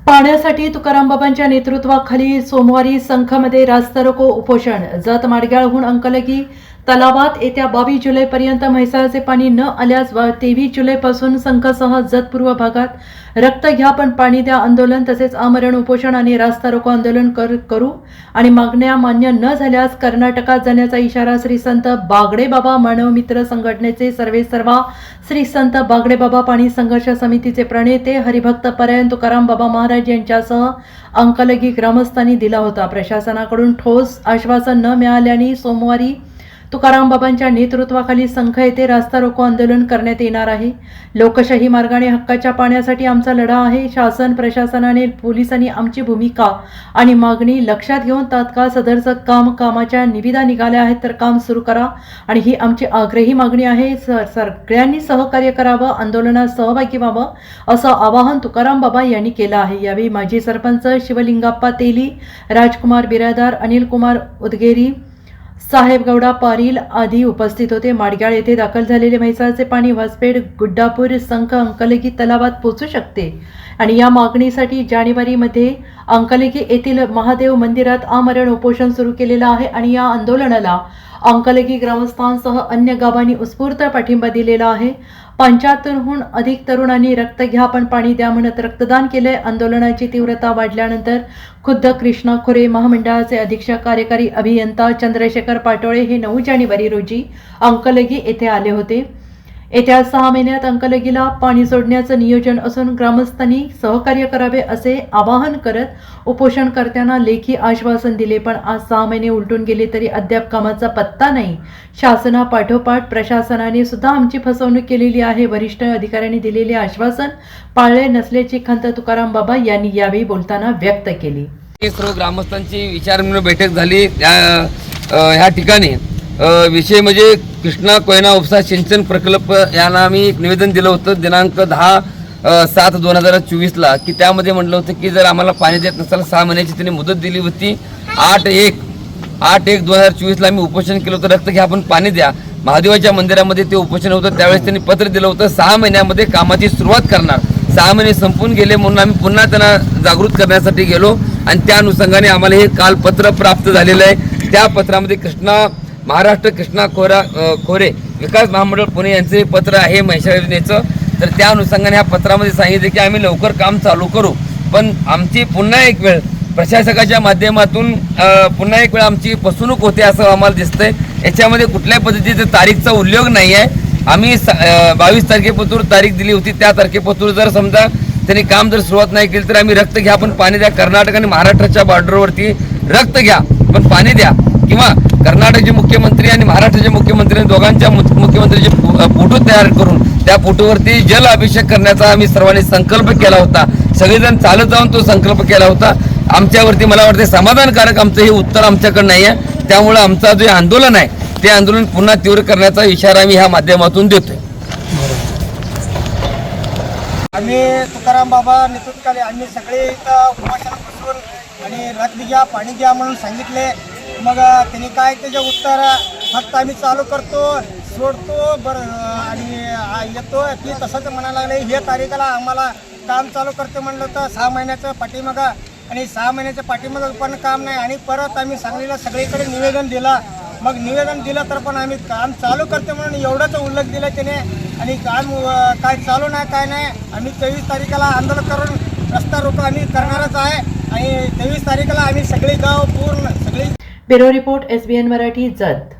पाण्यासाठी तुकाराम बाबांच्या नेतृत्वाखाली सोमवारी संखमध्ये रास्ता रोको उपोषण. जत माडग्याळहून अंकलगी तलावात येत्या 22 जुलैपर्यंत म्हैसाळचे पाणी न आल्यास 23 जुलैपासून संखसह जत पूर्व भागात रक्त घ्या पण पाणी द्या आंदोलन तसेच आमरण उपोषण आणि रास्ता रोको आंदोलन करू आणि मागण्या मान्य न झाल्यास कर्नाटकात जाण्याचा इशारा श्री संत बागडे बाबा मानव मित्र संघटनेचे सर्वेसर्वा श्री संत बागडे बाबा पाणी संघर्ष समितीचे प्रणेते हरिभक्त परायण तुकाराम बाबा महाराज यांच्यासह अंकलगी ग्रामस्थांनी दिला होता. प्रशासनाकडून ठोस आश्वासन न मिळाल्याने सोमवारी तुकाराम बाबांच्या नेतृत्वाखाली संख येथे रास्ता रोको आंदोलन करण्यात येणार आहे. लोकशाही मार्गाने हक्काच्या पाण्यासाठी आमचा लढा आहे. शासन प्रशासनाने पोलिसांनी आमची भूमिका आणि मागणी लक्षात घेऊन तात्काळ सदरचं कामाच्या निविदा निघाल्या आहेत तर काम सुरू करा आणि ही आमची आग्रही मागणी आहे. सगळ्यांनी सहकार्य करावं, आंदोलनात सहभागी व्हावं असं आवाहन तुकाराम बाबा यांनी केलं आहे. यावेळी माजी सरपंच शिवलिंगाप्पा तेली, राजकुमार बिरादार, अनिल कुमार उदगेरी, साहेब गौडा पारील आदी उपस्थित होते. माडग्याळ येथे दाखल झालेले म्हैसाळचे पाणी वासपेठ, गुड्डापूर, संख, अंकलगी तलावात पोहोचू शकते आणि या मागणीसाठी जानेवारीमध्ये अंकलगी येथील महादेव मंदिरात आमरण उपोषण सुरू केलेलं आहे आणि या आंदोलनाला अंकलगी ग्रामस्थांसह अन्य गावांनी उत्स्फूर्त पाठिंबा दिलेला आहे. 75हून अधिक तरुणांनी रक्त घ्या पण पाणी द्या म्हणत रक्तदान केले. आंदोलनाची तीव्रता वाढल्यानंतर खुद्द कृष्णा खोरे महामंडळाचे अधीक्षक कार्यकारी अभियंता चंद्रशेखर पाटोळे हे 9 जानेवारी रोजी अंकलगी येथे आले होते. येत्या 6 महिन्यात अंकलगीला पाणी सोडण्याचं नियोजन असून ग्रामस्थांनी सहकार्य करावे असे आवाहन करत उपोषणकर्त्यांना लेखी आश्वासन दिले. पण आज 6 महिने उलटून गेले तरी अद्याप कामाचा पत्ता नाही. शासनापाठोपाठ प्रशासनाने सुद्धा आमची फसवणूक केलेली आहे. वरिष्ठ अधिकाऱ्यांनी दिलेले आश्वासन पाळले नसल्याची खंत तुकाराम बाबा यांनी यावेळी बोलताना व्यक्त केली. सर्व ग्रामस्थांची विचारविनिमय बैठक झाली. ह्या ठिकाणी विषय म्हणजे कृष्णा कोयना उपसा सिंचन प्रकल्प यांना आम्ही एक निवेदन दिलं होतं दिनांक 10/7/2024 की त्यामध्ये म्हटलं होतं की जर आम्हाला पाणी देत नसाल 6 महिन्याची त्यांनी मुदत दिली होती. 8/1/2024 आम्ही उपोषण केलं होतं. रक्त घ्या पण पाणी द्या. महादेवाच्या मंदिरामध्ये ते उपोषण होतं. त्यावेळेस त्यांनी पत्र दिलं होतं 6 महिन्यामध्ये कामाची सुरुवात करणार. 6 महिने संपून गेले म्हणून आम्ही पुन्हा त्यांना जागृत करण्यासाठी गेलो आणि त्या अनुषंगाने आम्हाला हे काल पत्र प्राप्त झालेलं आहे. त्या पत्रामध्ये महाराष्ट्र कृष्णा खोरे विकास महामंडळ पुणे यांचे पत्र आहे म्हैसाळ योजनेचं. तर त्या अनुषंगाने ह्या पत्रामध्ये सांगितले की आम्ही लवकर काम चालू करू पण आमची पुन्हा एक वेळ प्रशासकाच्या माध्यमातून पुन्हा एक वेळ आमची फसवणूक होते असं आम्हाला दिसतंय. याच्यामध्ये कुठल्या पद्धतीचा तारीखचा उल्लेख नाही आहे. आम्ही 22 तारखेपासून तारीख दिली होती. त्या तारखेपासून जर समजा त्यांनी काम जर सुरुवात नाही केली तर आम्ही रक्त घ्या पण पाणी द्या. कर्नाटक आणि महाराष्ट्राच्या बॉर्डरवरती रक्त घ्या पण पाणी द्या किंवा कर्नाटकचे मुख्यमंत्री आणि महाराष्ट्राचे मुख्यमंत्री दोघांच्या मुख्यमंत्र्यांचे फोटो तयार करून त्या फोटोवरती जल अभिषेक करण्याचा आम्ही सर्वांनी संकल्प केला होता. सगळेजण चालत जाऊन तो संकल्प केला होता. आमच्यावरती मला वाटते समाधानकारक आमचं हे उत्तर आमच्याकडे नाही आहे. त्यामुळे आमचं जे आंदोलन आहे ते आंदोलन पुन्हा तीव्र करण्याचा इशारा आम्ही ह्या माध्यमातून देतोय. आम्ही तुकाराम बाबा नेतृत्वाखाली आम्ही सगळे इथं उपोषण बसून आणि रक्त घ्या पाणी घ्या म्हणून सांगितले. मग त्यांनी काय त्याचे उत्तर फक्त आम्ही चालू करतो सोडतो बरं आणि येतो की तसंच म्हणायला लागले. हे तारीखाला आम्हाला काम चालू करते म्हणलं तर 6 महिन्याचं पाठीमागं आणि 6 महिन्याच्या पाठीमागं पण काम नाही आणि परत आम्ही सांगलीला सगळीकडे निवेदन दिलं. मग निवेदन दिलं तर पण आम्ही काम चालू करते म्हणून एवढंच उल्लेख दिला त्याने आणि काम काय चालू नाही काय नाही. आम्ही 23 तारखेला आंदोलन करून रस्ता रोको आम्ही करणारच आहे आणि 23 तारखेला आम्ही सगळे गाव पूर्ण सगळी. Bureau report SBN Marathi Jat.